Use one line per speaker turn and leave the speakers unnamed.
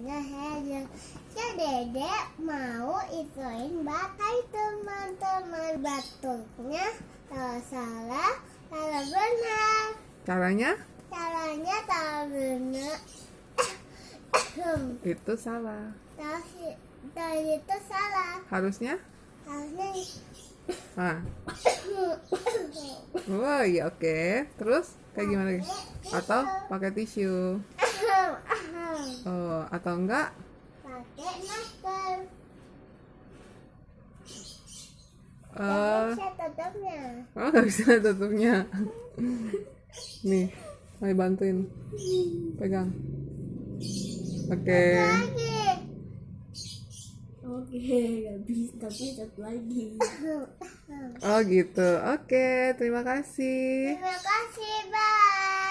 Hanya Helen. Ya Dedek mau ituin batai teman-teman. Bentuknya kalau salah, kalau benar.
Caranya?
Caranya kalau benar.
Itu salah.
Kalau itu salah.
Harusnya?
Harusnya
Ah. Oh iya, oke. Terus kayak gimana lagi? Atau pakai tisu? Oh, atau enggak?
pakai masker.
Eh,
Saya tutupnya.
oh nggak bisa tutupnya. Nih, mau bantuin. Pegang. Oke.
Lagi.
Oke, nggak bisa, tapi satu lagi.
Oh gitu. Oke, terima kasih.
Terima kasih, bye.